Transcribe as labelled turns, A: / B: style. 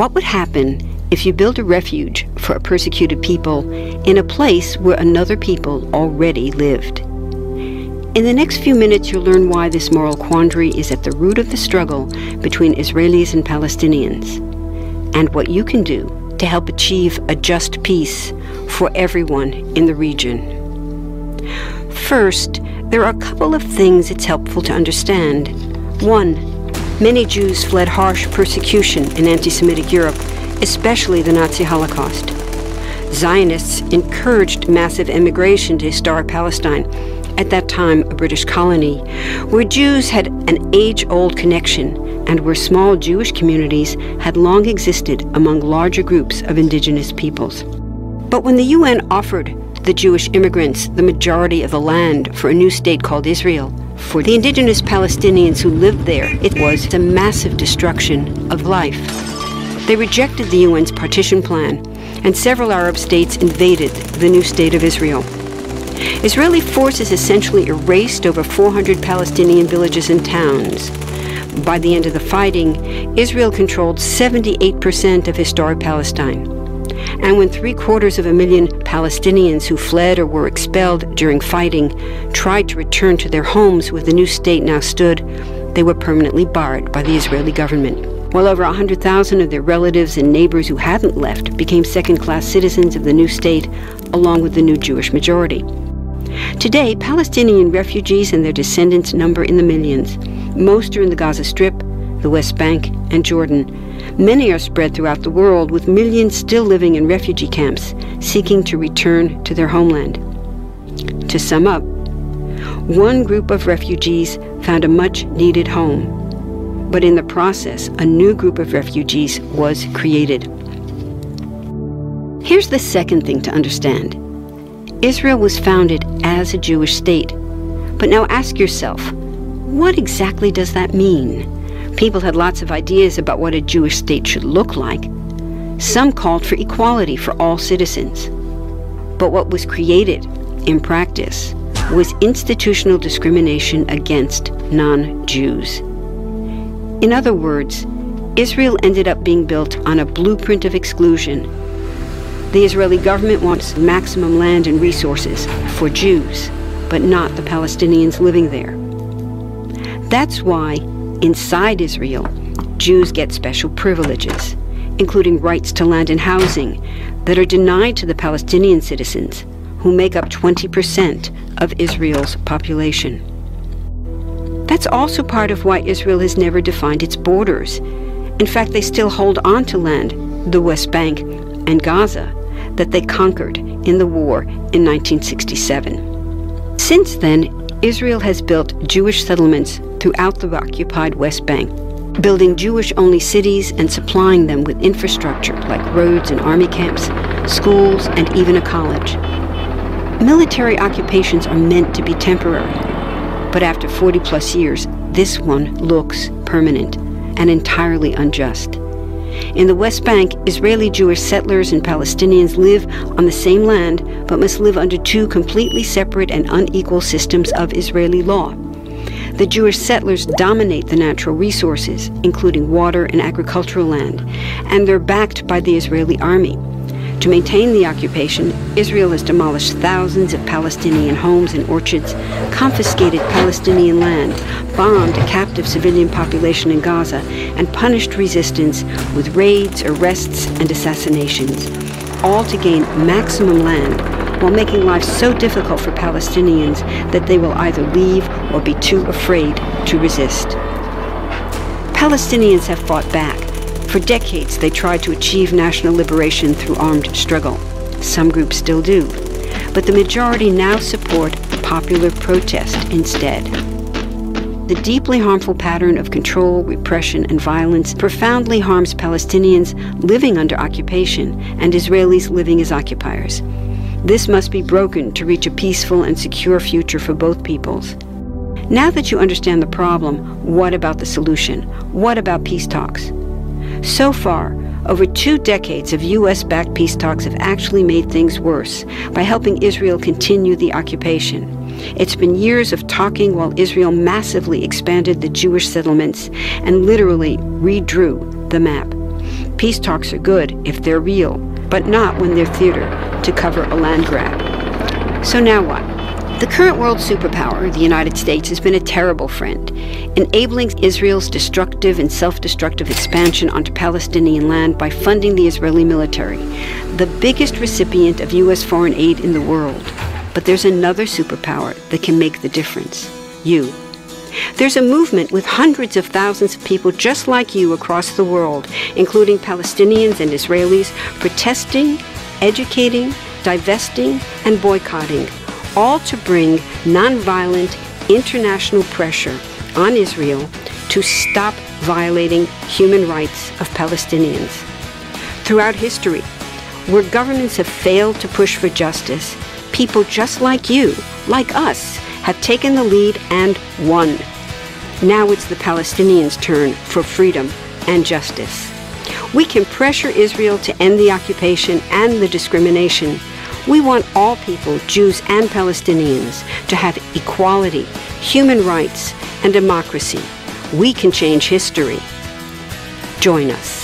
A: What would happen if you built a refuge for a persecuted people in a place where another people already lived? In the next few minutes, you'll learn why this moral quandary is at the root of the struggle between Israelis and Palestinians, and what you can do to help achieve a just peace for everyone in the region. First, there are a couple of things it's helpful to understand. One, many Jews fled harsh persecution in anti-Semitic Europe, especially the Nazi Holocaust. Zionists encouraged massive immigration to historic Palestine, at that time a British colony, where Jews had an age-old connection and where small Jewish communities had long existed among larger groups of indigenous peoples. But when the UN offered the Jewish immigrants the majority of the land for a new state called Israel, for the indigenous Palestinians who lived there, it was a massive destruction of life. They rejected the UN's partition plan, and several Arab states invaded the new state of Israel. Israeli forces essentially erased over 400 Palestinian villages and towns. By the end of the fighting, Israel controlled 78% of historic Palestine. And when 750,000 Palestinians who fled or were expelled during fighting tried to return to their homes where the new state now stood, they were permanently barred by the Israeli government. While over 100,000 of their relatives and neighbors who hadn't left became second-class citizens of the new state, along with the new Jewish majority. Today, Palestinian refugees and their descendants number in the millions. Most are in the Gaza Strip, the West Bank, and Jordan. Many are spread throughout the world, with millions still living in refugee camps, seeking to return to their homeland. To sum up, one group of refugees found a much-needed home, but in the process, a new group of refugees was created. Here's the second thing to understand. Israel was founded as a Jewish state. But now ask yourself, what exactly does that mean? People had lots of ideas about what a Jewish state should look like. Some called for equality for all citizens. But what was created, in practice, was institutional discrimination against non-Jews. In other words, Israel ended up being built on a blueprint of exclusion. The Israeli government wants maximum land and resources for Jews, but not the Palestinians living there. That's why, inside Israel, Jews get special privileges, including rights to land and housing, that are denied to the Palestinian citizens, who make up 20% of Israel's population. That's also part of why Israel has never defined its borders. In fact, they still hold on to land, the West Bank and Gaza, that they conquered in the war in 1967. Since then, Israel has built Jewish settlements throughout the occupied West Bank, building Jewish-only cities and supplying them with infrastructure like roads and army camps, schools, and even a college. Military occupations are meant to be temporary, but after 40-plus years, this one looks permanent and entirely unjust. In the West Bank, Israeli Jewish settlers and Palestinians live on the same land, but must live under two completely separate and unequal systems of Israeli law. The Jewish settlers dominate the natural resources, including water and agricultural land, and they're backed by the Israeli army. To maintain the occupation, Israel has demolished thousands of Palestinian homes and orchards, confiscated Palestinian land, bombed a captive civilian population in Gaza, and punished resistance with raids, arrests, and assassinations, all to gain maximum land while making life so difficult for Palestinians that they will either leave or be too afraid to resist. Palestinians have fought back. For decades, they tried to achieve national liberation through armed struggle. Some groups still do, but the majority now support popular protest instead. The deeply harmful pattern of control, repression, and violence profoundly harms Palestinians living under occupation and Israelis living as occupiers. This must be broken to reach a peaceful and secure future for both peoples. Now that you understand the problem, what about the solution? What about peace talks? So far, over 2 decades of U.S.-backed peace talks have actually made things worse by helping Israel continue the occupation. It's been years of talking while Israel massively expanded the Jewish settlements and literally redrew the map. Peace talks are good if they're real, but not when they're theater to cover a land grab. So now what? The current world superpower, the United States, has been a terrible friend, enabling Israel's destructive and self-destructive expansion onto Palestinian land by funding the Israeli military, the biggest recipient of U.S. foreign aid in the world. But there's another superpower that can make the difference. You. There's a movement with hundreds of thousands of people just like you across the world, including Palestinians and Israelis, protesting, educating, divesting, and boycotting, all to bring nonviolent international pressure on Israel to stop violating human rights of Palestinians. Throughout history, where governments have failed to push for justice, people just like you, like us, have taken the lead and won. Now it's the Palestinians' turn for freedom and justice. We can pressure Israel to end the occupation and the discrimination. We want all people, Jews and Palestinians, to have equality, human rights, and democracy. We can change history. Join us.